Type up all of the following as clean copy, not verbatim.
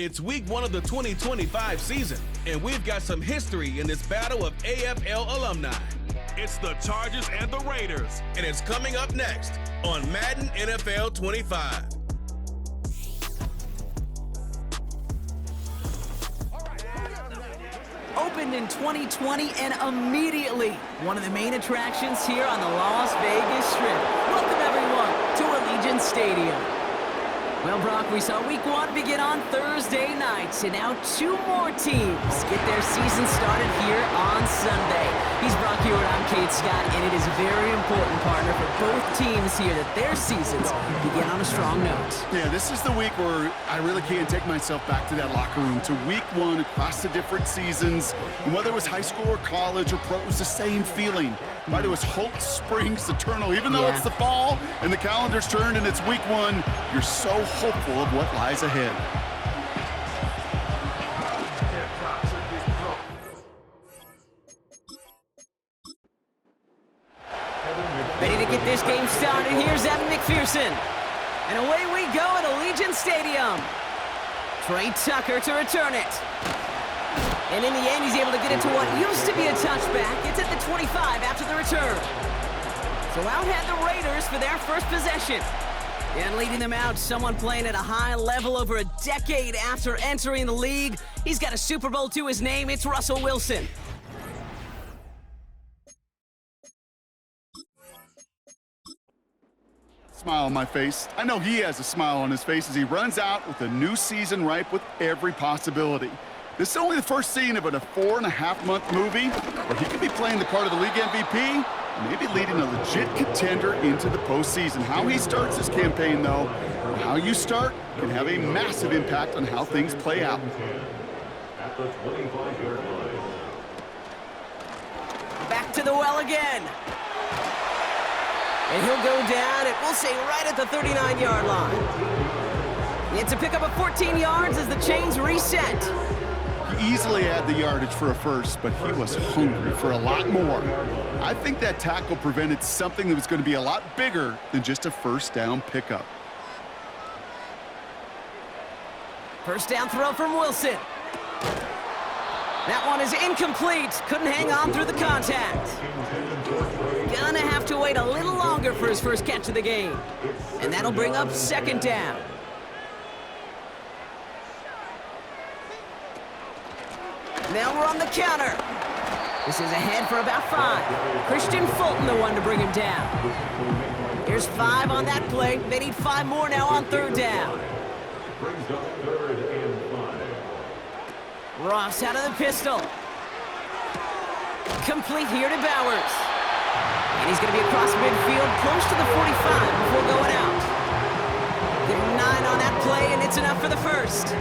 It's week 1 of the 2025 season, and we've got some history in this battle of AFL alumni. It's the Chargers and the Raiders. And it's coming up next on Madden NFL 25. Opened in 2020 and immediately one of the main attractions here on the Las Vegas Strip. Welcome everyone to Allegiant Stadium. Well, Brock, we saw week 1 begin on Thursday night, and now 2 more teams get their season started here on Sunday. He's Brock Hewitt, I'm Kate Scott, and it is very important, partner, for both teams here that their seasons begin on a strong note. Yeah, this is the week where I really can't take myself back to that locker room, to week 1 across the different seasons. And whether it was high school or college or pro, it was the same feeling. Right? It was hope springs eternal. Even though it's the fall and the calendar's turned and it's week 1, you're so hopeful of what lies ahead. Ready to get this game started. Here's Evan McPherson. And away we go at Allegiant Stadium. Trey Tucker to return it. And in the end, he's able to get it to what used to be a touchback. It's at the 25 after the return. So out had the Raiders for their first possession. And leading them out, someone playing at a high level over a decade after entering the league. He's got a Super Bowl to his name. It's Russell Wilson. Smile on my face. I know he has a smile on his face as he runs out with a new season ripe with every possibility. This is only the first scene of a 4.5-month movie where he could be playing the part of the league MVP, maybe leading a legit contender into the postseason. How he starts his campaign, though, how you start can have a massive impact on how things play out. Back to the well again. And he'll go down, and we'll say right at the 39-yard line. It's a pickup of 14 yards as the chains reset. He easily had the yardage for a first, but he was hungry for a lot more. I think that tackle prevented something that was going to be a lot bigger than just a first down pickup. First down throw from Wilson. That one is incomplete. Couldn't hang on through the contact. Gonna have to wait a little longer for his first catch of the game. And that'll bring up second down. Now we're on the counter. This is ahead for about 5. Christian Fulton, the one to bring him down. Here's 5 on that play. They need 5 more now on third down. Ross out of the pistol. Complete here to Bowers. And he's going to be across midfield, close to the 45 before going out. Give him 9 on that play, and it's enough for the first.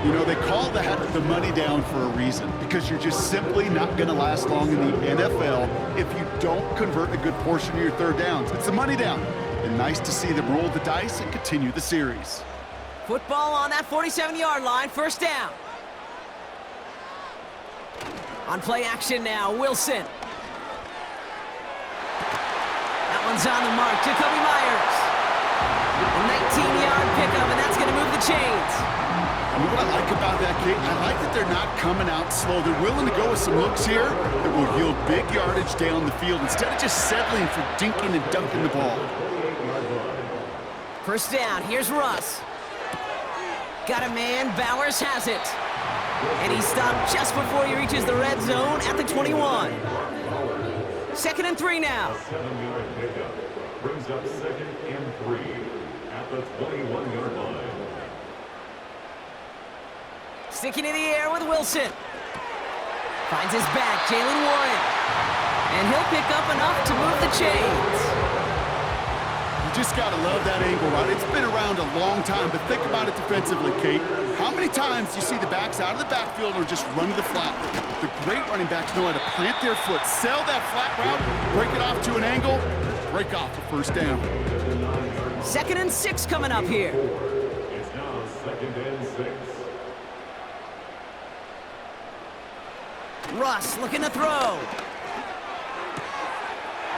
You know, they call that the money down for a reason, because you're just simply not going to last long in the NFL if you don't convert a good portion of your third downs. It's the money down. And nice to see them roll the dice and continue the series. Football on that 47-yard line, first down. On play action now, Wilson. That one's on the mark, Jacoby Myers. A 19-yard pickup, and that's going to move the chains. You know what I like about that, Kate? I like that they're not coming out slow. They're willing to go with some looks here that will yield big yardage down the field instead of just settling for dinking and dunking the ball. First down, here's Russ. Got a man, Bowers has it. And he stopped just before he reaches the red zone at the 21. 2nd and 3 now. 7-yard pickup brings up 2nd and 3 at the 21-yard line. Sticking in the air with Wilson. Finds his back, Jalen Warren. And he'll pick up enough to move the chains. You just got to love that angle, right? It's been around a long time, but think about it defensively, Kate. How many times do you see the backs out of the backfield or just run to the flat? The great running backs know how to plant their foot, sell that flat route, break it off to an angle, break off a first down. 2nd and 6 coming up here. It's now 2nd and 6. Russ looking to throw.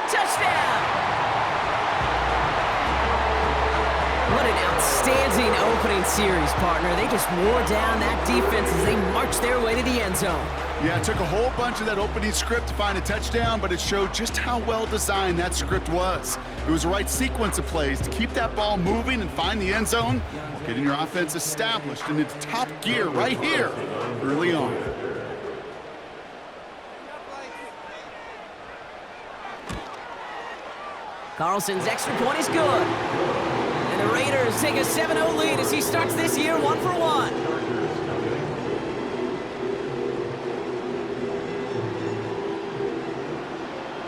Touchdown! What an Outstanding opening series, partner. They just wore down that defense as they marched their way to the end zone. Yeah, it took a whole bunch of that opening script to find a touchdown, but it showed just how well designed that script was. It was the right sequence of plays to keep that ball moving and find the end zone, getting your offense established in its top gear right here early on. Carlson's extra point is good. And the Raiders take a 7-0 lead as he starts this year 1-for-1.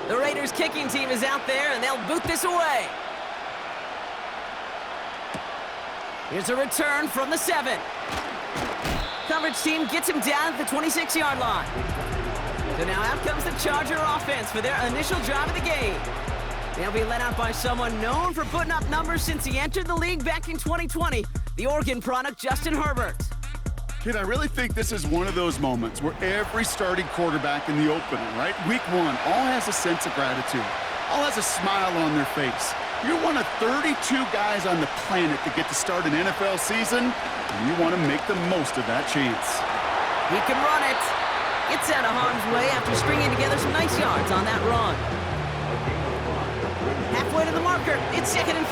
The Raiders kicking team is out there, and they'll boot this away. Here's a return from the 7. Coverage team gets him down at the 26-yard line. So now out comes the Charger offense for their initial drive of the game. They'll be led out by someone known for putting up numbers since he entered the league back in 2020, the Oregon product, Justin Herbert. Kid, I really think this is one of those moments where every starting quarterback in the opening, right? Week 1, all has a sense of gratitude. All has a smile on their face. You're one of 32 guys on the planet that get to start an NFL season, and you want to make the most of that chance. He can run it. Gets out of harm's way after stringing together some nice yards on that run. Halfway to the marker, it's 2nd and 5.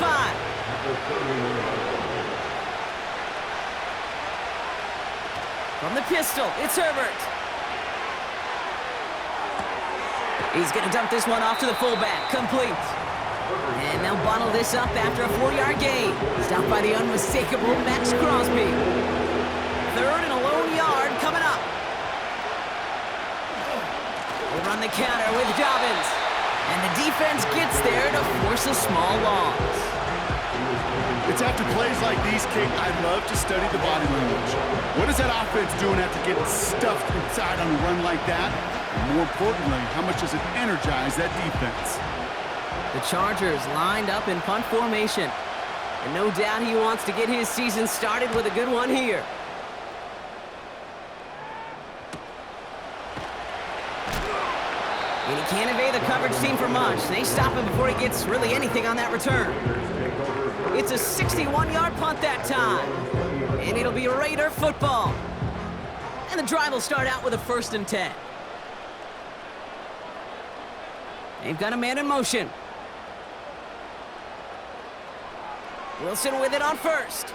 From the pistol, it's Herbert. He's going to dump this one off to the fullback, complete. And they'll bottle this up after a 4-yard gain. Stopped by the unmistakable Max Crosby. 3rd and a lone yard coming up. They run the counter with Dobbins. And the defense gets there to force a small loss. It's after plays like these, Kate, I love to study the body language. What is that offense doing after getting stuffed inside on a run like that? And more importantly, how much does it energize that defense? The Chargers lined up in punt formation. And no doubt he wants to get his season started with a good one here. And he can't evade the coverage team for much. They stop him before he gets really anything on that return. It's a 61-yard punt that time. And it'll be Raider football. And the drive will start out with a 1st and 10. They've got a man in motion. Wilson with it on 1st.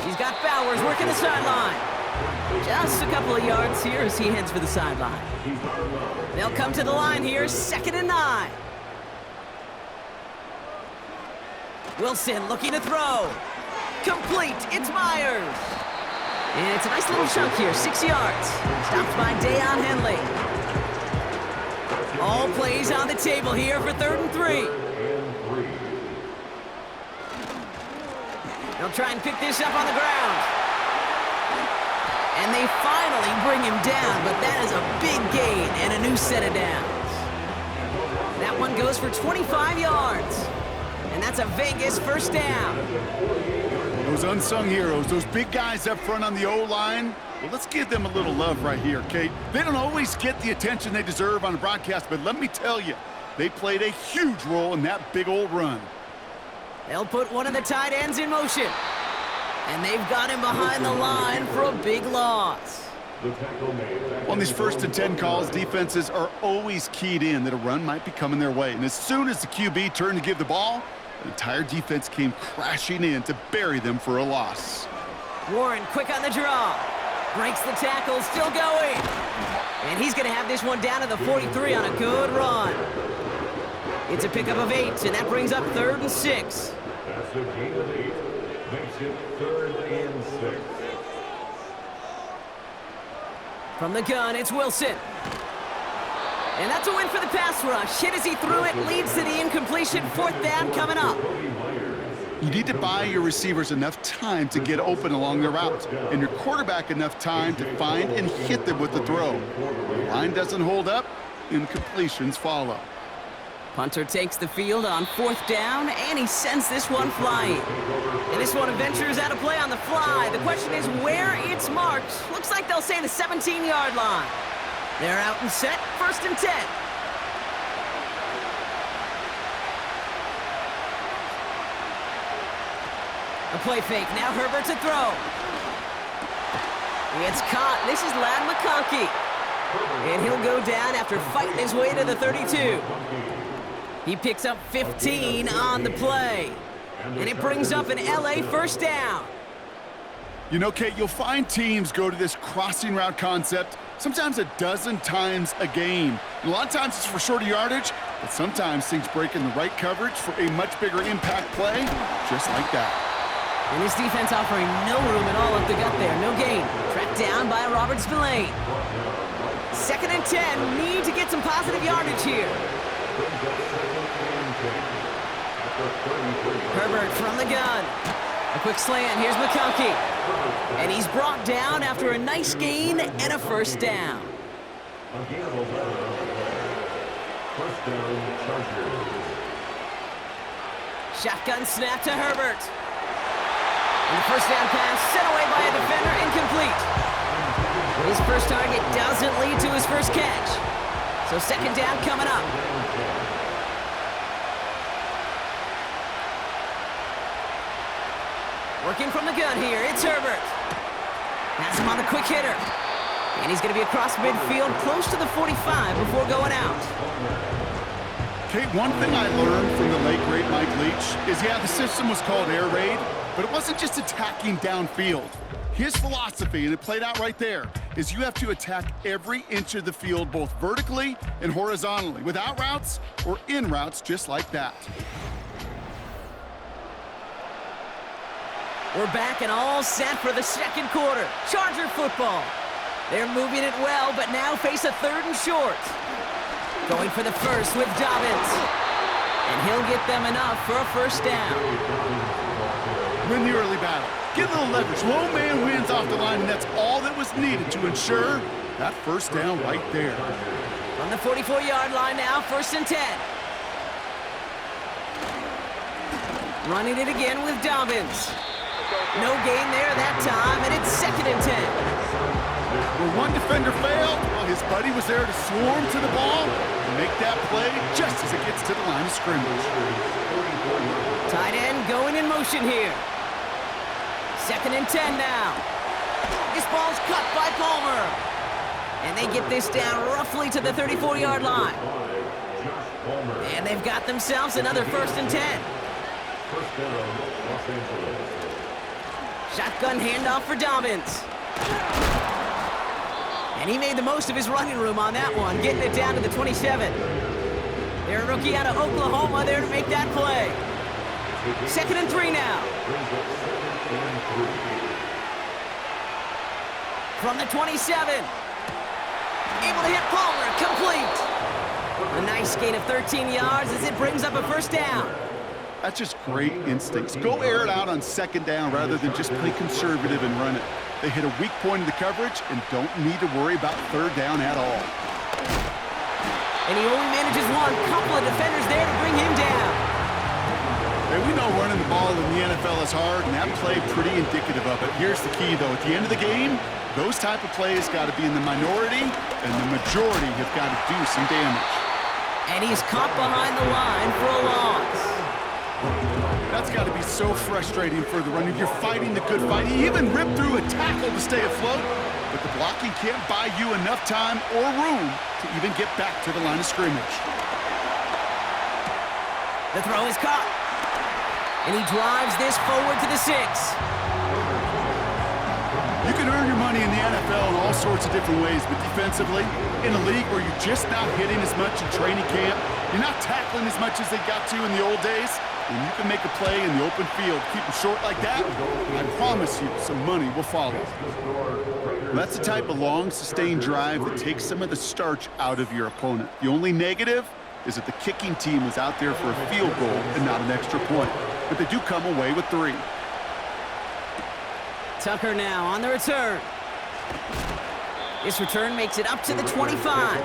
He's got Bowers working the sideline. Just a couple of yards here as he heads for the sideline. They'll come to the line here, 2nd and 9. Wilson looking to throw. Complete, it's Myers. And it's a nice little chunk here, 6 yards. Stopped by Deion Henley. All plays on the table here for 3rd and 3. They'll try and pick this up on the ground. And they finally bring him down, but that is a big gain and a new set of downs. That one goes for 25 yards. And that's a Vegas 1st down. Those unsung heroes, those big guys up front on the O-line, well, let's give them a little love right here, Kate. They don't always get the attention they deserve on the broadcast, but let me tell you, they played a huge role in that big old run. They'll put one of the tight ends in motion. And they've got him behind the line for a big loss. On these 1st and 10 calls, defenses are always keyed in that a run might be coming their way. And as soon as the QB turned to give the ball, the entire defense came crashing in to bury them for a loss. Warren quick on the draw. Breaks the tackle, still going. And he's going to have this one down to the 43 on a good run. It's a pickup of 8, and that brings up 3rd and 6. That's a gain of 8. Makes it 3rd and 6. From the gun, it's Wilson. And that's a win for the pass rush. Hit as he threw it, leads to the incompletion. 4th down coming up. You need to buy your receivers enough time to get open along the route, and your quarterback enough time to find and hit them with the throw. The line doesn't hold up, incompletions follow. Punter takes the field on 4th down, and he sends this one flying. And this one ventures out of play on the fly. The question is where it's marked. Looks like they'll say the 17-yard line. They're out and set, 1st and 10. A play fake. Now Herbert to throw. It's caught. This is Lad McConkey. And he'll go down after fighting his way to the 32. He picks up 15 on the play. And it brings up an LA first down. You know, Kate, you'll find teams go to this crossing route concept sometimes a dozen times a game. And a lot of times it's for shorter yardage, but sometimes things break in the right coverage for a much bigger impact play, just like that. And this defense offering no room at all up the gut there. No gain. Tracked down by Robert Spillane. 2nd and 10. Need to get some positive yardage here. Herbert from the gun. A quick slant. Here's McConkey. And he's brought down after a nice gain and a first down. Shotgun snap to Herbert. And the first down pass sent away by a defender, incomplete. His first target doesn't lead to his first catch. So 2nd down coming up. Working from the gun here, it's Herbert. Has him on the quick hitter. And he's going to be across midfield, close to the 45 before going out. Kate, one thing I learned from the late, great Mike Leach is, yeah, the system was called air raid, but it wasn't just attacking downfield. His philosophy, and it played out right there, is you have to attack every inch of the field, both vertically and horizontally, without routes or in routes just like that. We're back and all set for the 2nd quarter. Charger football. They're moving it well, but now face a 3rd and short. Going for the first with Dobbins. And he'll get them enough for a first down. Win the early battle. Get a little leverage. Low man wins off the line, and that's all that was needed to ensure that first down right there. On the 44-yard line now, 1st and 10. Running it again with Dobbins. No gain there that time, and it's 2nd and 10. Where one defender failed, well, his buddy was there to swarm to the ball and make that play just as it gets to the line of scrimmage. Tight end going in motion here. 2nd and 10 now. This ball's cut by Palmer. And they get this down roughly to the 34-yard line. And they've got themselves another 1st and 10. Shotgun handoff for Dobbins. And he made the most of his running room on that one, getting it down to the 27. They're a rookie out of Oklahoma there to make that play. 2nd and 3 now. From the 27. Able to hit Palmer, complete. A nice gain of 13 yards as it brings up a first down. That's just great instincts. Go air it out on 2nd down rather than just play conservative and run it. They hit a weak point in the coverage and don't need to worry about 3rd down at all. And he only manages one. Couple of defenders there to bring him down. Hey, we know running the ball in the NFL is hard, and that play pretty indicative of it. Here's the key, though. At the end of the game, those type of plays got to be in the minority, and the majority have got to do some damage. And he's caught behind the line for a loss. That's got to be so frustrating for the runner. You're fighting the good fight. He even ripped through a tackle to stay afloat, but the blocking can't buy you enough time or room to even get back to the line of scrimmage. The throw is caught. And he drives this forward to the 6. You can earn your money in the NFL in all sorts of different ways, but defensively, in a league where you're just not hitting as much in training camp, you're not tackling as much as they got to in the old days, when you can make a play in the open field, keep them short like that, I promise you some money will follow. That's the type of long, sustained drive that takes some of the starch out of your opponent. The only negative is that the kicking team was out there for a field goal and not an extra point. But they do come away with 3. Tucker now on the return. This return makes it up to the 25.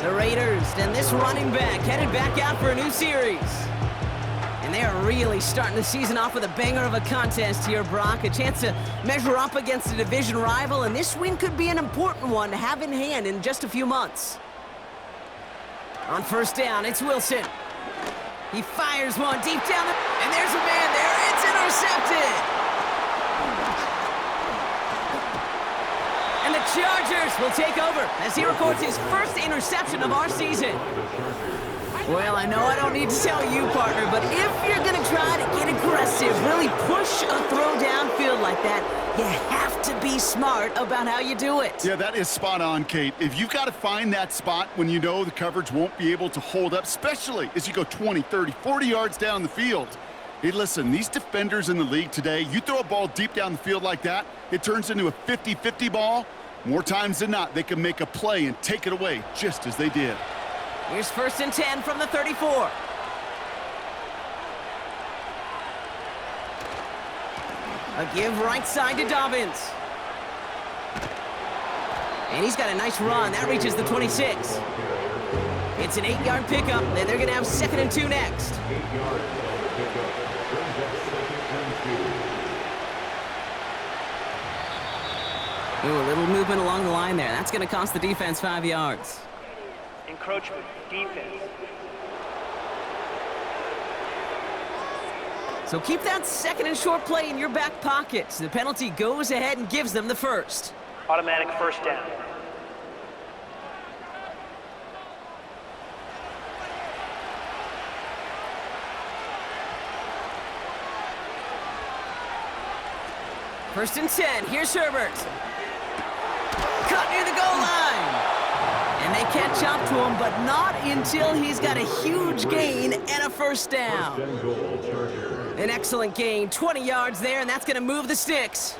The Raiders and this running back headed back out for a new series. And they are really starting the season off with a banger of a contest here, Brock. A chance to measure up against a division rival, and this win could be an important one to have in hand in just a few months. On 1st down, it's Wilson. He fires one deep down, and there's a man there. It's intercepted. And the Chargers will take over as he records his first interception of our season. Well, I know I don't need to tell you, partner, but if you're going to try to get aggressive, really push a throw downfield like that, you have to be smart about how you do it. Yeah, that is spot on, Kate. If you've got to find that spot when you know the coverage won't be able to hold up, especially as you go 20, 30, 40 yards down the field. Hey, listen, these defenders in the league today, you throw a ball deep down the field like that, it turns into a 50-50 ball. More times than not, they can make a play and take it away just as they did. Here's 1st and 10 from the 34. A give right side to Dobbins. And he's got a nice run. That reaches the 26. It's an 8-yard pickup, and they're going to have 2nd and 2 next. 8 yards. Pickup. Brings up 2nd and 2. Ooh, a little movement along the line there. That's going to cost the defense 5 yards. Encroachment, defense. So keep that 2nd and short play in your back pocket. The penalty goes ahead and gives them the first. Automatic first down. First and 10. Here's Herbert. Cut near the goal line. And they catch up to him, but not until he's got a huge gain and a first down. First and goal, Chargers. An excellent gain, 20 yards there, and that's going to move the sticks.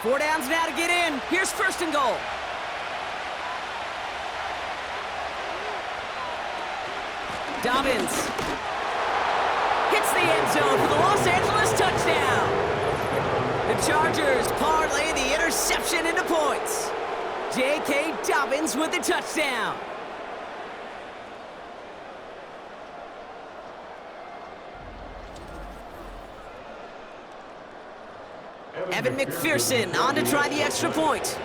4 downs now to get in. Here's 1st and goal. Dobbins hits the end zone for the Los Angeles touchdown. The Chargers parlay the interception into points. J.K. Dobbins with the touchdown. Evan McPherson on to try the extra point.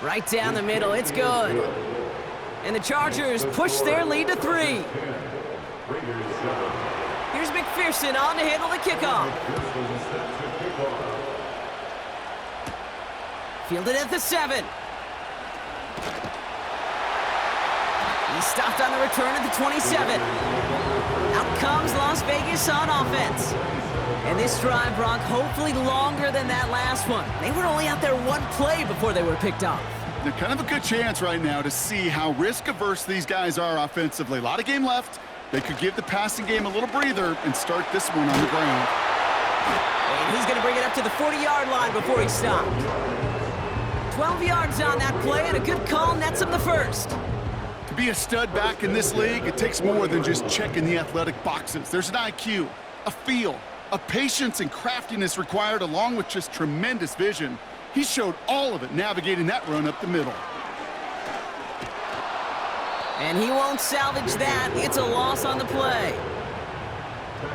Right down the middle, it's good. And the Chargers push their lead to 3. Here's McPherson on to handle the kickoff. Fielded at the 7. He's stopped on the return at the 27. Out comes Las Vegas on offense. And this drive, Brock, hopefully longer than that last one. They were only out there 1 play before they were picked off. They're kind of a good chance right now to see how risk-averse these guys are offensively. A lot of game left. They could give the passing game a little breather and start this one on the ground. And he's going to bring it up to the 40-yard line before he stopped. 12 yards on that play, and a good call nets him the first. To be a stud back in this league, it takes more than just checking the athletic boxes. There's an IQ, a feel, a patience and craftiness required, along with just tremendous vision. He showed all of it navigating that run up the middle. And he won't salvage that. It's a loss on the play.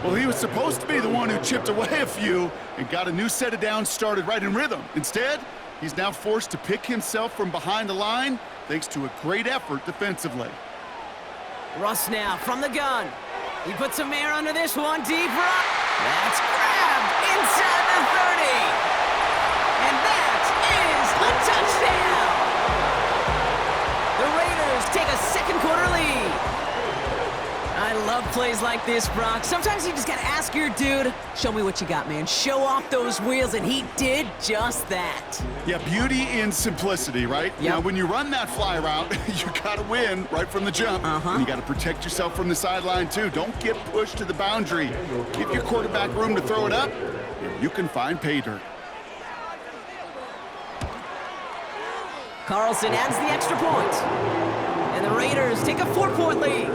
Well, he was supposed to be the one who chipped away a few and got a new set of downs started right in rhythm. Instead, he's now forced to pick himself from behind the line thanks to a great effort defensively. Russ now from the gun. He puts some air under this one. Deep run. That's grabbed inside the 30. And that is a touchdown. The Raiders take a 2nd quarter lead. I love plays like this, Brock. Sometimes you just got to ask your dude, show me what you got, man. Show off those wheels, and he did just that. Yeah, beauty in simplicity, right? Yep. Now, when you run that fly route, you got to win right from the jump. And you got to protect yourself from the sideline, too. Don't get pushed to the boundary. Give your quarterback room to throw it up, and you can find pay dirt. Carlson adds the extra point. And the Raiders take a 4-point lead.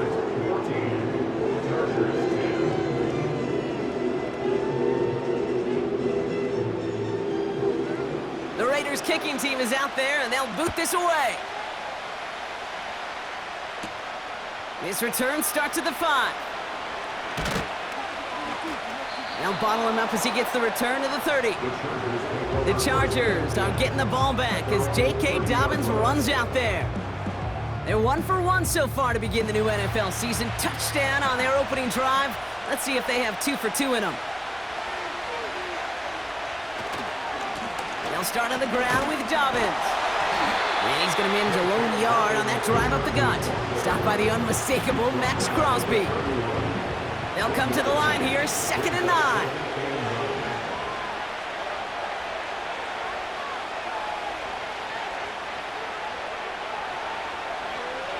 The Raiders kicking team is out there, and they'll boot this away. This return starts at the 5. They'll bottle him up as he gets the return to the 30. The Chargers are getting the ball back as J.K. Dobbins runs out there. They're 1 for 1 so far to begin the new NFL season. Touchdown on their opening drive. Let's see if they have 2 for 2 in them. They'll start on the ground with Dobbins. And he's going to manage a lone yard on that drive up the gut. Stopped by the unmistakable Max Crosby. They'll come to the line here, 2nd and 9.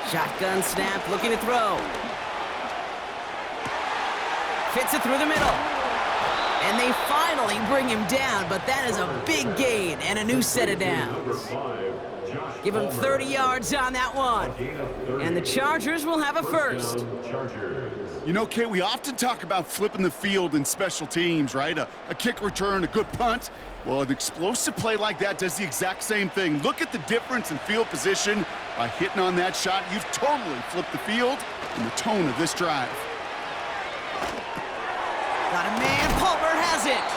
Shotgun snap, looking to throw. Fits it through the middle. And they finally bring him down, but that is a big gain and a new set of downs. Give him 30 yards on that one. And the Chargers will have a first. You know, Kay, we often talk about flipping the field in special teams, right? A kick return, a good punt. Well, an explosive play like that does the exact same thing. Look at the difference in field position. By hitting on that shot, you've totally flipped the field and the tone of this drive. Got a man, Palmer has it.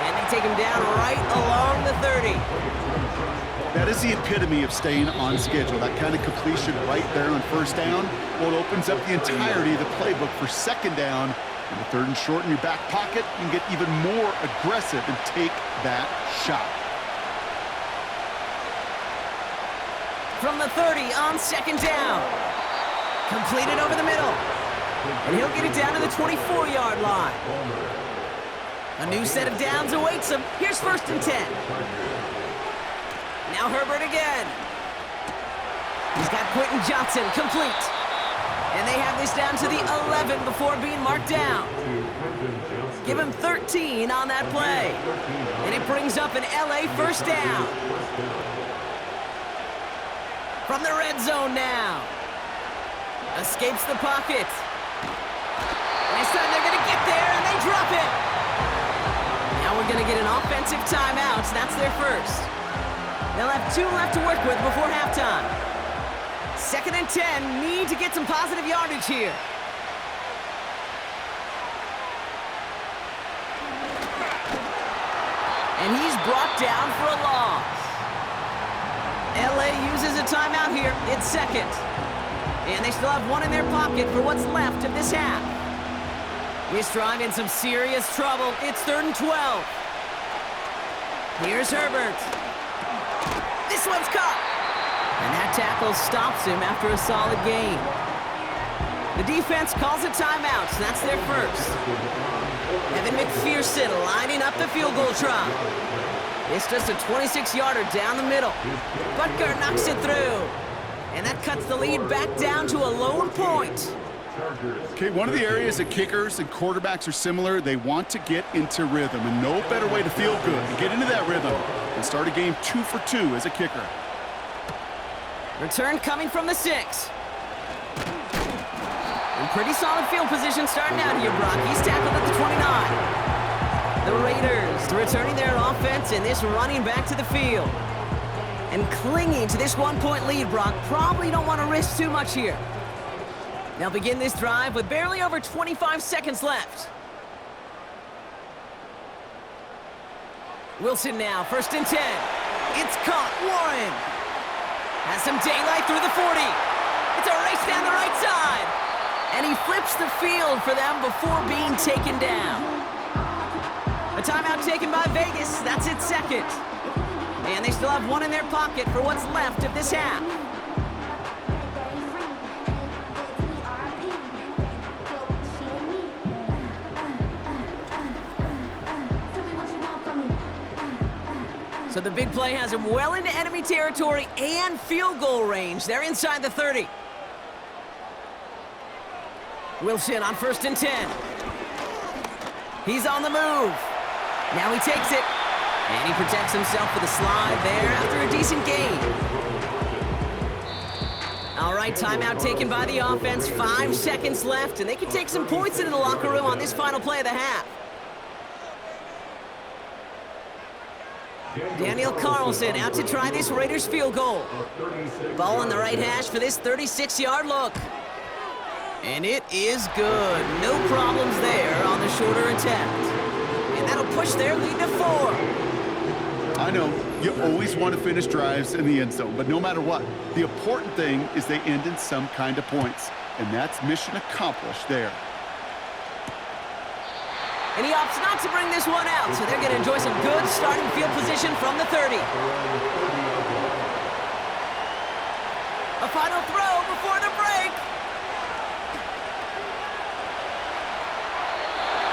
And they take him down right along the 30. That is the epitome of staying on schedule. That kind of completion right there on first down. Well, it opens up the entirety of the playbook for second down. And the 3rd and short in your back pocket, you can get even more aggressive and take that shot. From the 30 on 2nd down. Completed over the middle. And he'll get it down to the 24-yard line. A new set of downs awaits him. Here's 1st and 10. Now Herbert again. He's got Quentin Johnson complete. And they have this down to the 11 before being marked down. Give him 13 on that play. And it brings up an LA first down. From the red zone now. Escapes the pocket. And this time they're going to get there, and they drop it. Now we're going to get an offensive timeout. That's their first. They'll have 2 left to work with before halftime. 2nd and 10, need to get some positive yardage here. And he's brought down for a loss. LA uses a timeout here. It's 2nd. And they still have 1 in their pocket for what's left of this half. This drive in some serious trouble. It's 3rd and 12. Here's Herbert. This one's caught. And that tackle stops him after a solid gain. The defense calls a timeout. That's their first. Evan McPherson lining up the field goal try. It's just a 26-yarder down the middle. Butker knocks it through. And that cuts the lead back down to a lone point. Okay, one of the areas that kickers and quarterbacks are similar, they want to get into rhythm. And no better way to feel good and get into that rhythm and start a game 2 for 2 as a kicker. Return coming from the 6. In pretty solid field position starting out here, Brock. He's tackled at the 29. The Raiders returning their offense and this running back to the field. And clinging to this 1-point lead, Brock. Probably don't want to risk too much here. They'll begin this drive with barely over 25 seconds left. Wilson now, 1st and 10. It's caught. Warren has some daylight through the 40. It's a race down the right side. And he flips the field for them before being taken down. A timeout taken by Vegas. That's its 2nd. And they still have 1 in their pocket for what's left of this half. So the big play has him well into enemy territory and field goal range. They're inside the 30. Wilson on 1st and 10. He's on the move. Now he takes it. And he protects himself with a slide there after a decent gain. All right, timeout taken by the offense. 5 seconds left, and they can take some points into the locker room on this final play of the half. Daniel Carlson out to try this Raiders field goal. Ball on the right hash for this 36-yard look. And it is good. No problems there on the shorter attempt. And that'll push their lead to 4. I know, You always want to finish drives in the end zone, but no matter what, the important thing is they end in some kind of points, and that's mission accomplished there. And he opts not to bring this one out, so they're going to enjoy some good starting field position from the 30. A final throw before the break.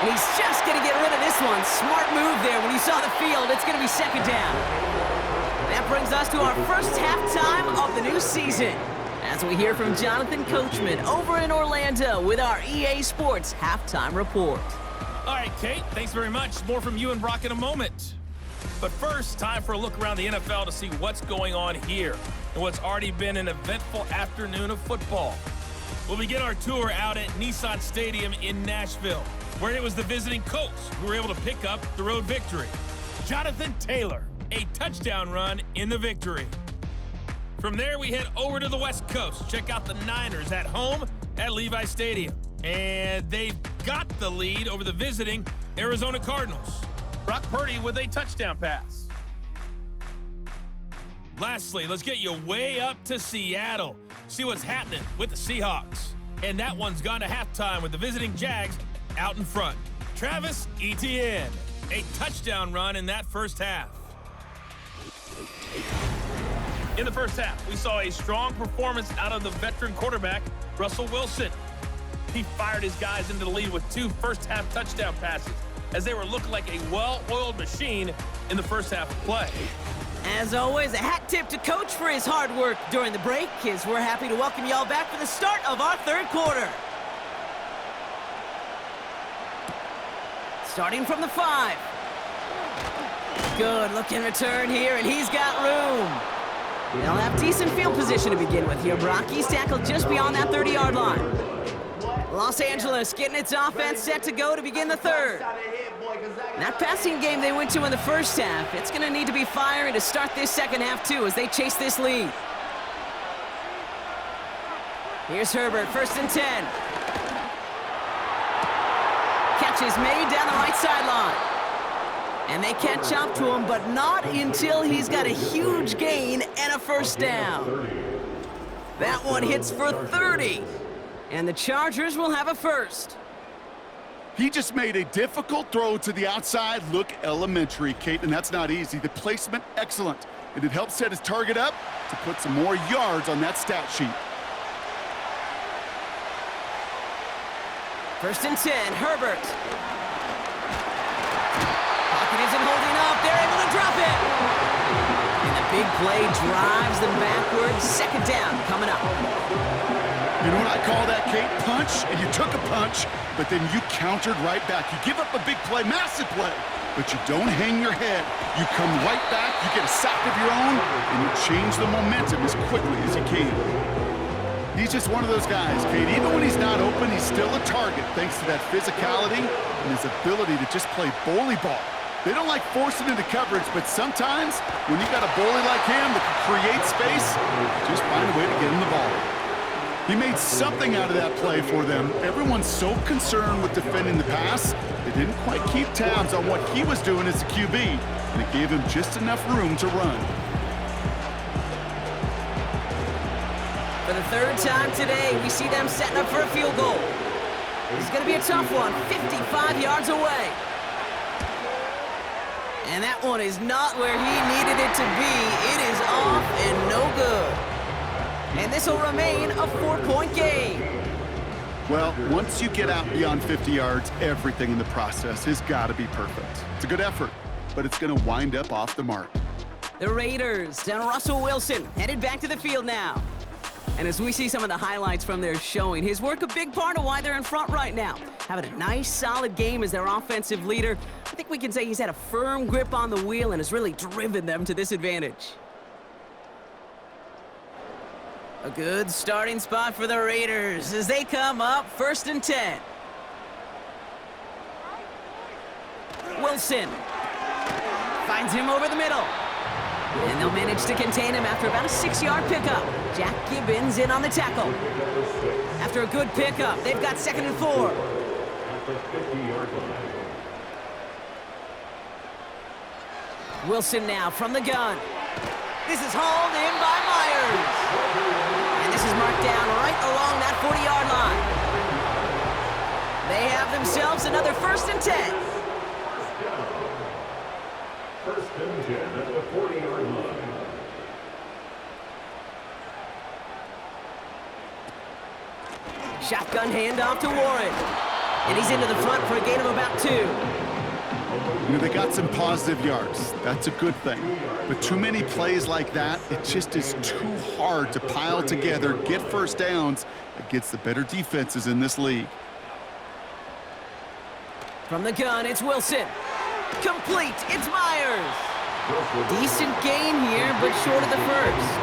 And he's just going to get rid of this one. Smart move there when he saw the field. It's going to be second down. That brings us to our first halftime of the new season, as we hear from Jonathan Coachman over in Orlando with our EA Sports Halftime Report. All right, Kate, thanks very much. More from you and Brock in a moment. But first, time for a look around the NFL to see what's going on here and what's already been an eventful afternoon of football. We'll begin our tour out at Nissan Stadium in Nashville, where it was the visiting Colts who were able to pick up the road victory. Jonathan Taylor, a touchdown run in the victory. From there, we head over to the West Coast. Check out the Niners at home at Levi Stadium. And they've got the lead over the visiting Arizona Cardinals. Brock Purdy with a touchdown pass. Lastly, let's get you way up to Seattle. See what's happening with the Seahawks. And that one's gone to halftime with the visiting Jags out in front. Travis Etienne, a touchdown run in that first half. In the first half, we saw a strong performance out of the veteran quarterback, Russell Wilson. He fired his guys into the lead with 2 first-half touchdown passes, as they were looking like a well-oiled machine in the first half of play. As always, a hat tip to Coach for his hard work during the break, as we're happy to welcome y'all back for the start of our third quarter. Starting from the 5. Good looking return here, and he's got room. They'll have decent field position to begin with here. He's tackled just beyond that 30-yard line. Los Angeles getting its offense set to go to begin the third. That passing game they went to in the first half, it's going to need to be firing to start this second half too as they chase this lead. Here's Herbert, 1st and 10. Catch is made down the right sideline. And they catch up to him, but not until he's got a huge gain and a first down. That one hits for 30. And the Chargers will have a first. He just made a difficult throw to the outside look elementary, Kate, and that's not easy. The placement, excellent. And it helped set his target up to put some more yards on that stat sheet. 1st and 10, Herbert. Pocket isn't holding up. They're able to drop it. And the big play drives them backwards. Second down coming up. You know what I call that, Kate? Punch, and you took a punch, but then you countered right back. You give up a big play, massive play, but you don't hang your head. You come right back, you get a sack of your own, and you change the momentum as quickly as you can. He's just one of those guys, Kate. Even when he's not open, he's still a target thanks to that physicality and his ability to just play bully ball. They don't like forcing into coverage, but sometimes when you got a bully like him that can create space, just find a way to get him the ball. He made something out of that play for them. Everyone's so concerned with defending the pass, they didn't quite keep tabs on what he was doing as a QB, and it gave him just enough room to run. For the third time today, we see them setting up for a field goal. This is going to be a tough one, 55 yards away. And that one is not where he needed it to be. It is off and no good. And this will remain a 4-point game. Well, once you get out beyond 50 yards, everything in the process has got to be perfect. It's a good effort, but it's going to wind up off the mark. The Raiders and Russell Wilson headed back to the field now. And as we see some of the highlights from their showing, his work a big part of why they're in front right now. Having a nice, solid game as their offensive leader. I think we can say he's had a firm grip on the wheel and has really driven them to this advantage. A good starting spot for the Raiders as they come up 1st and 10. Wilson finds him over the middle. And they'll manage to contain him after about a 6-yard pickup. Jack Gibbons in on the tackle. After a good pickup, they've got 2nd and 4. Wilson now from the gun. This is hauled in by Myers. And this is marked down right along that 40-yard line. They have themselves another 1st and 10. First and 10 at the 40-yard line. Shotgun handoff to Warren. And he's into the front for a gain of about 2. You know, they got some positive yards. That's a good thing. But too many plays like that, it just is too hard to pile together, get first downs against the better defenses in this league. From the gun, it's Wilson. Complete, it's Myers. Decent gain here, but short of the first.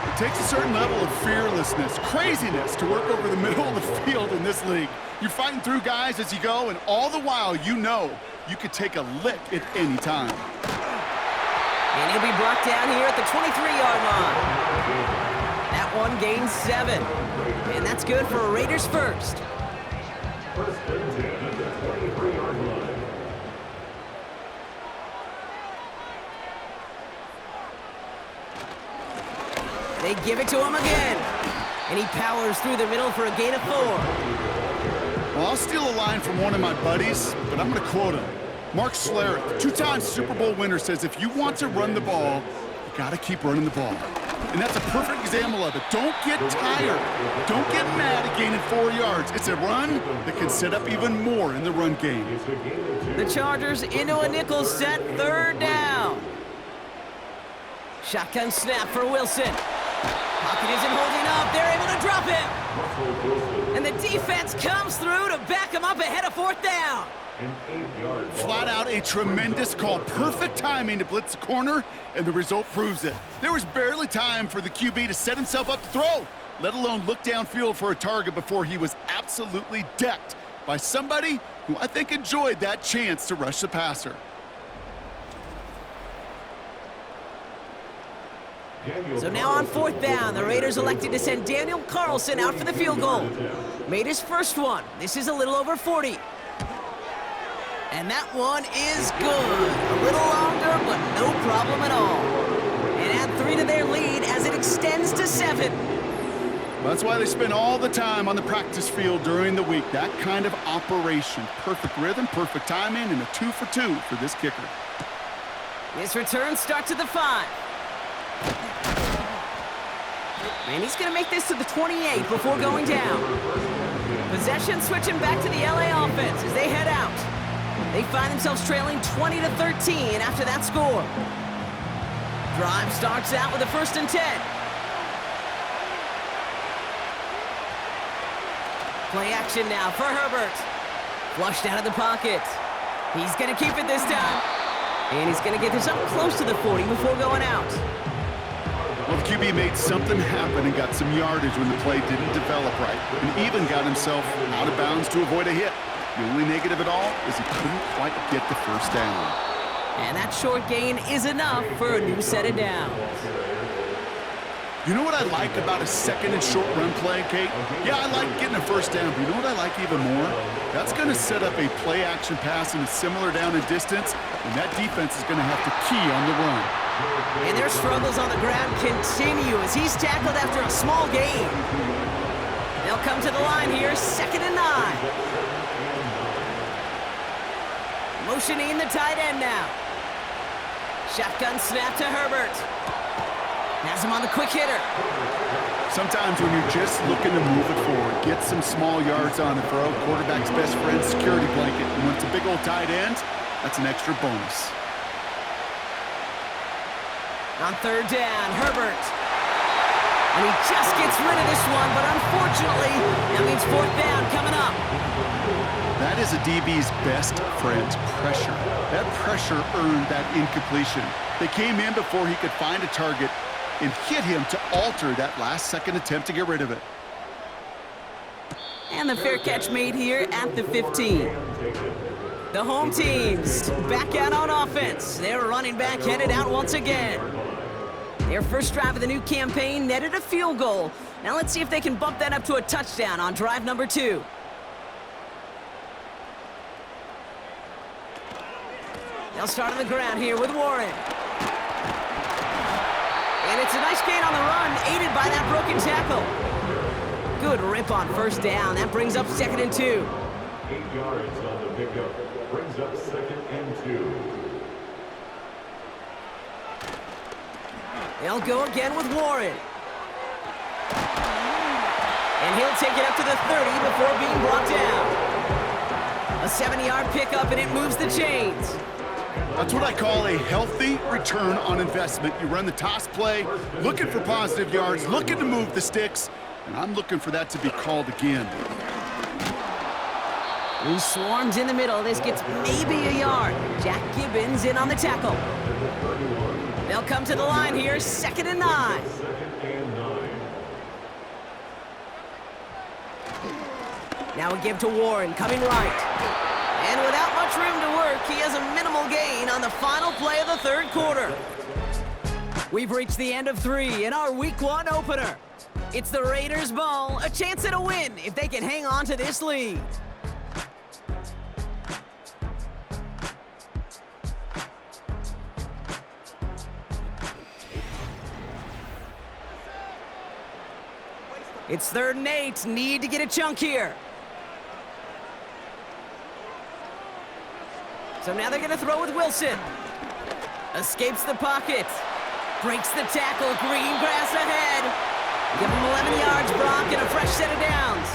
It takes a certain level of fearlessness, craziness to work over the middle of the field in this league. You're fighting through guys as you go, and all the while you know you could take a lick at any time. And he'll be brought down here at the 23-yard line. That one gains 7. And that's good for a Raiders first. First and 10 at the 23-yard line. They give it to him again. And he powers through the middle for a gain of 4. Well, I'll steal a line from one of my buddies, but I'm going to quote him. Mark Schlereth, 2-time Super Bowl winner, says if you want to run the ball, you got to keep running the ball. And that's a perfect example of it. Don't get tired. Don't get mad at gaining 4 yards. It's a run that can set up even more in the run game. The Chargers into a nickel set, 3rd down. Shotgun snap for Wilson. Pocket isn't holding up. They're able to drop him. And the defense comes through to back him up ahead of 4th down. Flat out a tremendous call. Perfect timing to blitz the corner, and the result proves it. There was barely time for the QB to set himself up to throw, let alone look downfield for a target before he was absolutely decked by somebody who I think enjoyed that chance to rush the passer. So now on 4th down, the Raiders elected to send Daniel Carlson out for the field goal. Made his first one. This is a little over 40. And that one is good. A little longer, but no problem at all. And add 3 to their lead as it extends to 7. That's why they spend all the time on the practice field during the week. That kind of operation. Perfect rhythm, perfect timing, and a 2 for 2 for this kicker. This return starts at the 5. And he's going to make this to the 28 before going down. Possession switching back to the LA offense as they head out. They find themselves trailing 20-13 after that score. Drive starts out with a 1st and 10. Play action now for Herbert. Flushed out of the pocket. He's going to keep it this time. And he's going to get this up close to the 40 before going out. Well, the QB made something happen and got some yardage when the play didn't develop right, and even got himself out of bounds to avoid a hit. The only negative at all is he couldn't quite get the first down. And that short gain is enough for a new set of downs. You know what I like about a 2nd and short run play, Kate? Yeah, I like getting a first down, but you know what I like even more? That's going to set up a play-action pass in a similar down and distance, and that defense is going to have to key on the run. And their struggles on the ground continue as he's tackled after a small gain. They'll come to the line here, 2nd and 9. Motioning the tight end now. Shotgun snap to Herbert. Has him on the quick hitter. Sometimes when you're just looking to move it forward, get some small yards on the throw, quarterback's best friend, security blanket. And when it's a big old tight end, that's an extra bonus. On 3rd down, Herbert. And he just gets rid of this one, but unfortunately, that means 4th down coming up. That is a DB's best friend, pressure. That pressure earned that incompletion. They came in before he could find a target and hit him to alter that last-second attempt to get rid of it. And the fair catch made here at the 15. The home teams back out on offense. Their running back headed out once again. Their first drive of the new campaign netted a field goal. Now let's see if they can bump that up to a touchdown on drive number 2. They'll start on the ground here with Warren. And it's a nice gain on the run, aided by that broken tackle. Good rip on first down. That brings up 2nd and 2. 8 yards on the pickup. Brings up 2nd and 2. They'll go again with Warren. And he'll take it up to the 30 before being brought down. A 7-yard pickup, and it moves the chains. That's what I call a healthy return on investment. You run the toss play, looking for positive yards, looking to move the sticks, and I'm looking for that to be called again. He swarms in the middle. This gets maybe a yard. Jack Gibbons in on the tackle. They'll come to the line here, 2nd and 9. 2nd and 9. Now a give to Warren, coming right. And without much room to work, he has a minimal gain on the final play of the 3rd quarter. We've reached the end of 3 in our Week 1 opener. It's the Raiders' ball, a chance at a win if they can hang on to this lead. It's 3rd and 8, need to get a chunk here. So now they're going to throw with Wilson. Escapes the pocket. Breaks the tackle. Green grass ahead. Give him 11 yards, Brock, and a fresh set of downs.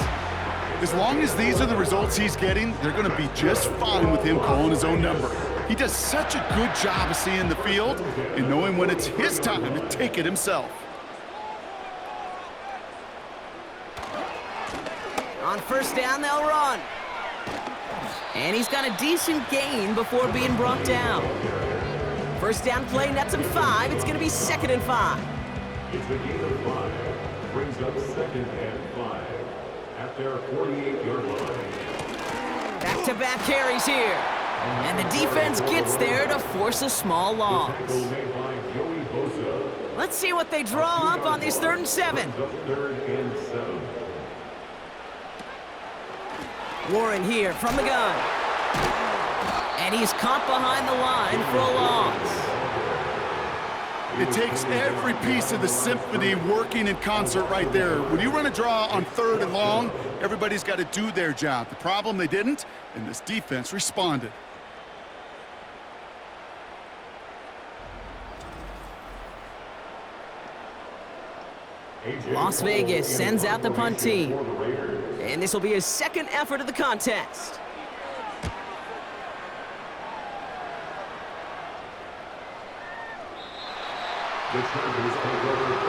As long as these are the results he's getting, they're going to be just fine with him calling his own number. He does such a good job of seeing the field and knowing when it's his time to take it himself. On first down, they'll run. And he's got a decent gain before being brought down. First down play, nets him 5. It's going to be 2nd and 5. It's a gain of 5. Brings up 2nd and 5. At their 48-yard line. Back-to-back carries here. And the defense gets there to force a small loss. Let's see what they draw up on this 3rd and 7. 3rd and 7. Warren here from the gun. And he's caught behind the line for a loss. It takes every piece of the symphony working in concert right there. When you run a draw on 3rd and long, everybody's got to do their job. The problem, they didn't, and this defense responded. Las Vegas sends out the punt team. And this will be his 2nd effort of the contest.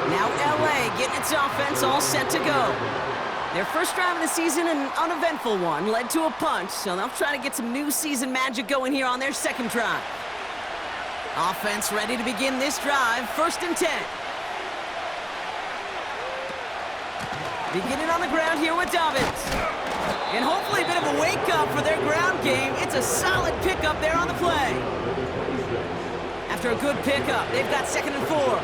Now LA getting its offense all set to go. Their first drive of the season, an uneventful one, led to a punt, so they'll try to get some new season magic going here on their 2nd drive. Offense ready to begin this drive, 1st and 10. Beginning on the ground here with Dobbins. And hopefully a bit of a wake-up for their ground game. It's a solid pickup there on the play. After a good pickup, they've got 2nd and 4.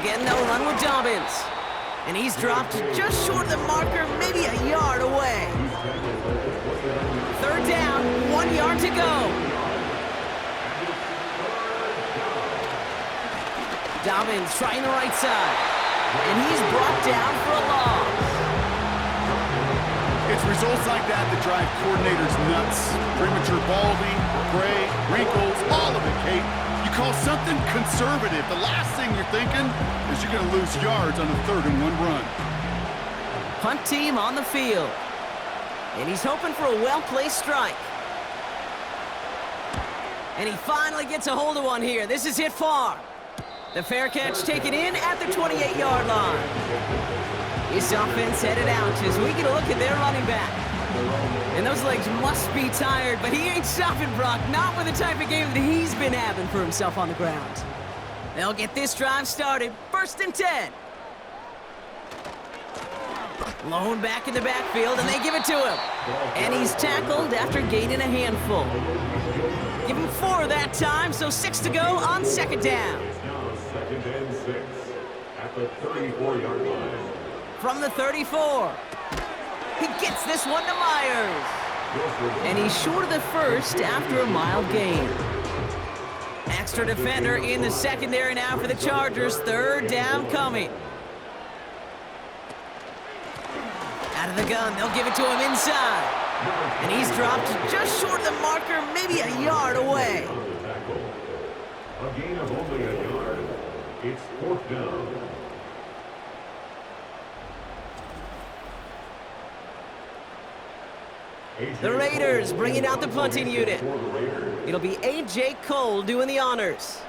Again, they'll run with Dobbins. And he's dropped just short of the marker, maybe a yard away. 3rd down, 1 yard to go. Dobbins trying the right side. And he's brought down for a loss. It's results like that that drive coordinators nuts. Premature balding, gray, wrinkles, all of it, Kate. You call something conservative. The last thing you're thinking is you're going to lose yards on a 3rd and 1 run. Punt team on the field. And he's hoping for a well-placed strike. And he finally gets a hold of one here. This is hit far. The fair catch taken in at the 28-yard line. This offense headed out as we get a look at their running back. And those legs must be tired, but he ain't stopping, Brock. Not with the type of game that he's been having for himself on the ground. They'll get this drive started. 1st and 10. Lone back in the backfield, and they give it to him. And he's tackled after gaining a handful. Give him 4 that time, so 6 to go on 2nd down. 2nd and 6 at the 34-yard line. From the 34. He gets this one to Myers. And he's short of the first after a mild gain. Extra defender in the secondary now for the Chargers. Third down coming. Out of the gun, they'll give it to him inside. And he's dropped just short of the marker, maybe a yard away. A gain of only a yard. It's fourth down. The Raiders bringing out the punting unit. It'll be A.J. Cole doing the honors.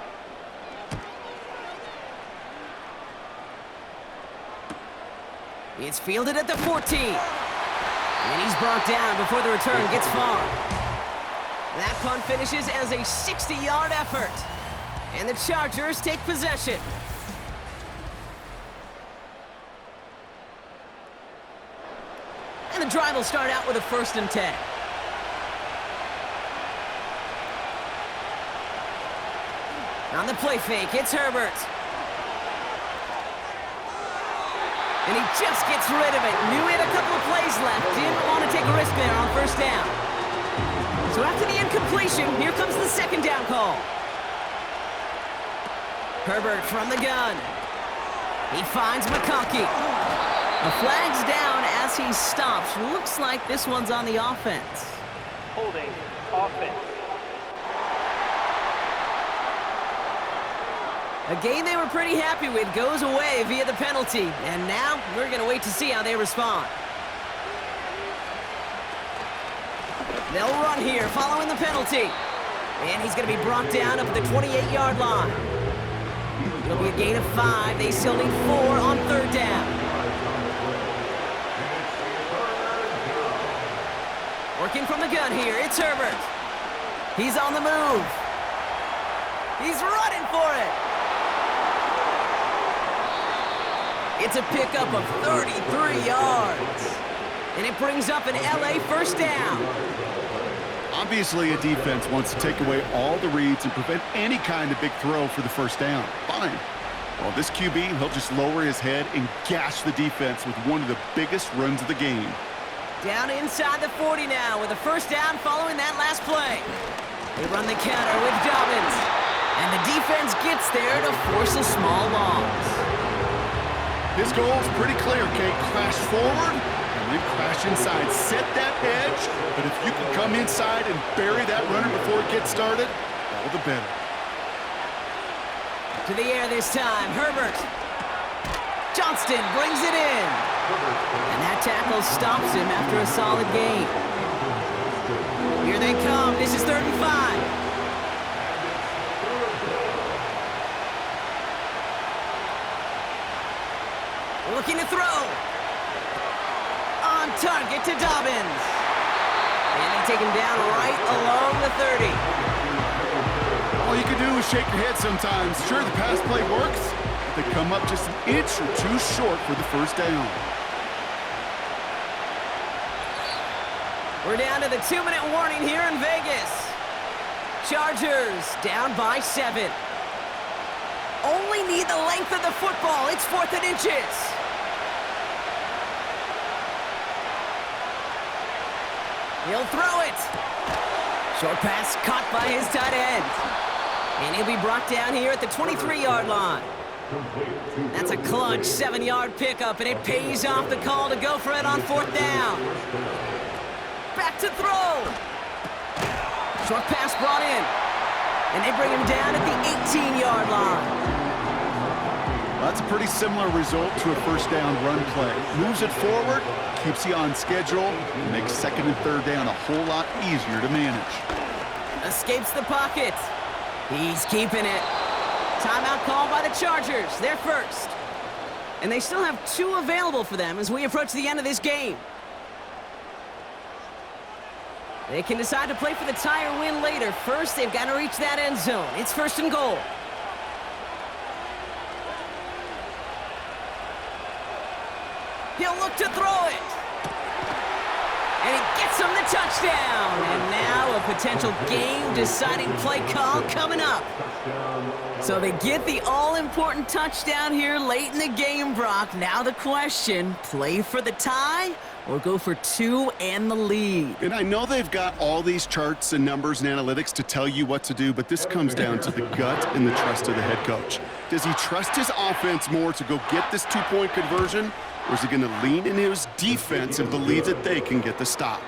It's fielded at the 14. And he's brought down before the return gets far. That punt finishes as a 60-yard effort. And the Chargers take possession. And the drive will start out with a 1st and 10. On the play fake, it's Herbert. And he just gets rid of it. Knew he had a couple of plays left. Didn't want to take a risk there on 1st down. So after the incompletion, here comes the 2nd down call. Herbert from the gun. He finds McConkey. The flag's down as he stops. Looks like this one's on the offense. Holding offense. A game they were pretty happy with goes away via the penalty. And now we're going to wait to see how they respond. They'll run here following the penalty. And he's going to be brought down up at the 28-yard line. It'll be a gain of 5. They still need 4 on 3rd down. Working from the gun here, it's Herbert. He's on the move. He's running for it. It's a pickup of 33 yards. And it brings up an LA 1st down. Obviously, a defense wants to take away all the reads and prevent any kind of big throw for the 1st down. Fine. Well, this QB, he'll just lower his head and gash the defense with one of the biggest runs of the game. Down inside the 40 now with a 1st down following that last play. They run the counter with Dobbins. And the defense gets there to force a small loss. His goal is pretty clear, Kate. Crash forward and then crash inside. Set that edge, but if you can come inside and bury that runner before it gets started, all the better. To the air this time, Herbert. Johnston brings it in. And that tackle stops him after a solid gain. Here they come. This is 3rd and 5. Looking to throw. On target to Dobbins. And they take him down right along the 30. All you can do is shake your head sometimes. Sure, the pass play works, but they come up just an inch or 2 short for the 1st down. We're down to the 2-minute warning here in Vegas. Chargers down by 7. Only need the length of the football. It's 4th and inches. He'll throw it. Short pass caught by his tight end. And he'll be brought down here at the 23-yard line. That's a clutch 7-yard pickup, and it pays off the call to go for it on 4th down. Back to throw. Short pass brought in. And they bring him down at the 18-yard line. That's a pretty similar result to a 1st down run play. Moves it forward, keeps you on schedule, and makes 2nd and 3rd down a whole lot easier to manage. Escapes the pocket. He's keeping it. Timeout called by the Chargers. They're first. And they still have 2 available for them as we approach the end of this game. They can decide to play for the tie or win later. First, they've got to reach that end zone. It's 1st and goal. He'll look to throw it. And he gets him the touchdown. And now a potential game-deciding play call coming up. So they get the all-important touchdown here late in the game, Brock. Now the question, play for the tie or go for 2 and the lead. And I know they've got all these charts and numbers and analytics to tell you what to do, but this comes down to the gut and the trust of the head coach. Does he trust his offense more to go get this 2-point conversion, or is he going to lean into his defense and believe that they can get the stop?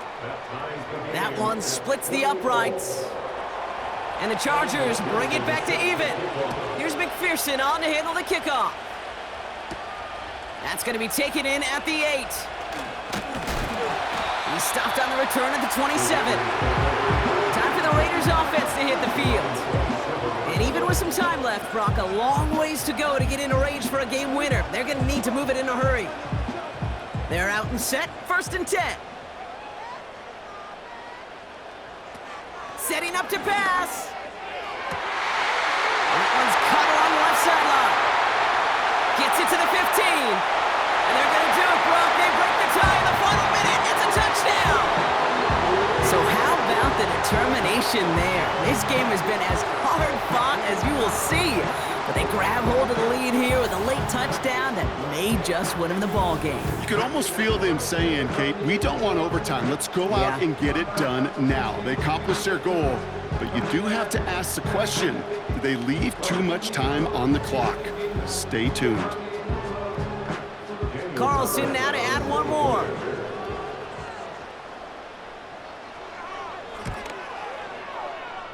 That one splits the uprights. And the Chargers bring it back to even. Here's McPherson on to handle the kickoff. That's going to be taken in at the 8. He's stopped on the return at the 27. Time for the Raiders offense to hit the field. And even with some time left, Brock, a long ways to go to get into range for a game winner. They're going to need to move it in a hurry. They're out and set, 1st and 10. Setting up to pass. That one's cut along the left sideline. Gets it to the 15. And they're going to do it, Brock. They break the tie in the final minute. It's a touchdown. So how about the determination there? This game has been as hard fought as you will see. But they grab hold of the lead here with a late touchdown that may just win them the ball game. You could almost feel them saying, Kate, we don't want overtime. Let's go out and get it done now. They accomplished their goal, but you do have to ask the question, do they leave too much time on the clock? Stay tuned. Carlson now to add one more.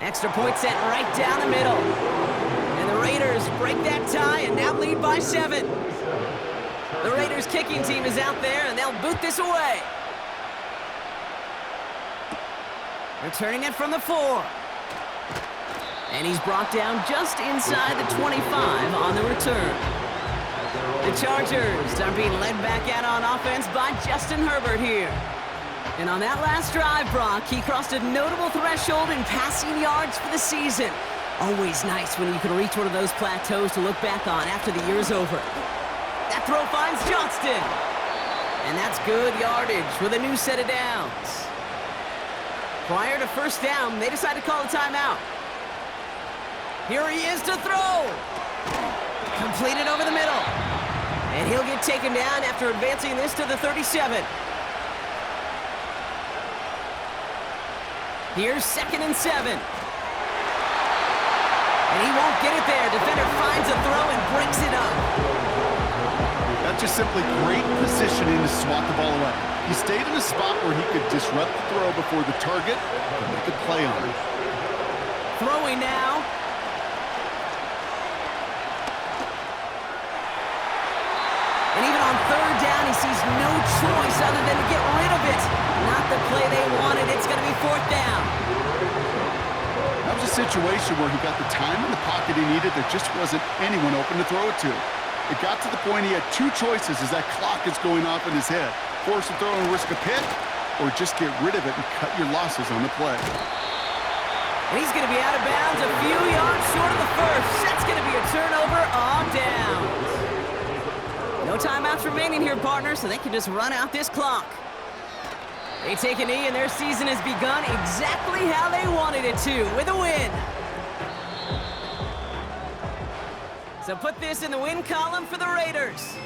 Extra point set right down the middle. And the Raiders break that tie and now lead by 7. The Raiders kicking team is out there and they'll boot this away. Returning it from the 4. And he's brought down just inside the 25 on the return. The Chargers are being led back out on offense by Justin Herbert here. And on that last drive, Brock, he crossed a notable threshold in passing yards for the season. Always nice when you can reach one of those plateaus to look back on after the year's over. That throw finds Johnston. And that's good yardage with a new set of downs. Prior to 1st down, they decide to call a timeout. Here he is to throw. Completed over the middle. And he'll get taken down after advancing this to the 37. Here's 2nd and 7. And he won't get it there. Defender finds a throw and breaks it up. That's just simply great positioning to swat the ball away. He stayed in a spot where he could disrupt the throw before the target and make a play on it. Throwing now. And even on 3rd down, he sees no choice other than to get rid of it. Not the play they wanted. It's going to be 4th down. That was a situation where he got the time in the pocket he needed. There just wasn't anyone open to throw it to. It got to the point he had 2 choices as that clock is going off in his head. Force a throw and risk a pick, or just get rid of it and cut your losses on the play. And he's going to be out of bounds a few yards short of the 1st. That's going to be a turnover on downs. No timeouts remaining here, partner, so they can just run out this clock. They take a knee, and their season has begun exactly how they wanted it to, with a win. So put this in the win column for the Raiders.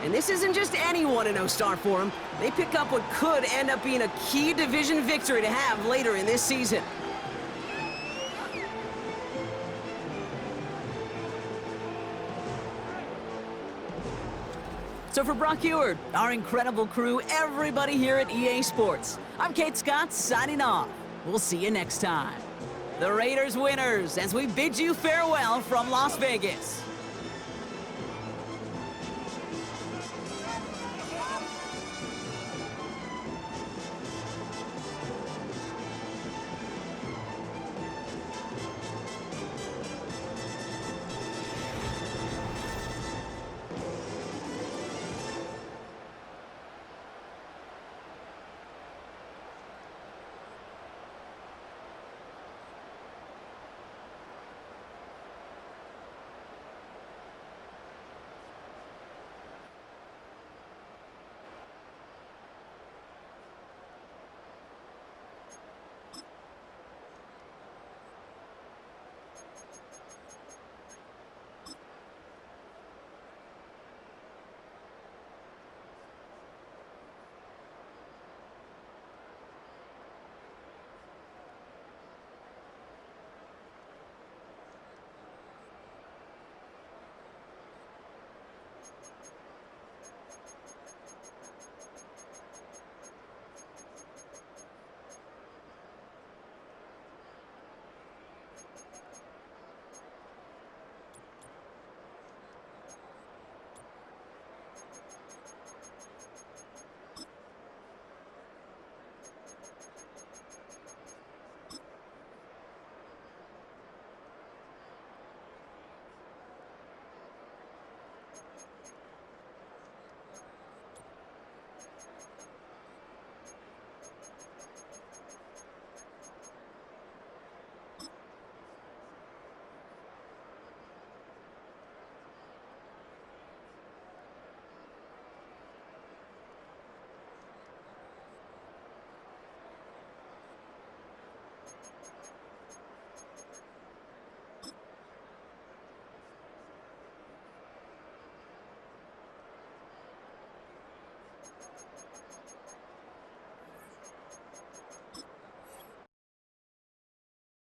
And this isn't just any 1-0 start for them. They pick up what could end up being a key division victory to have later in this season. So for Brock Eward, our incredible crew, everybody here at EA Sports, I'm Kate Scott signing off. We'll see you next time. The Raiders winners as we bid you farewell from Las Vegas.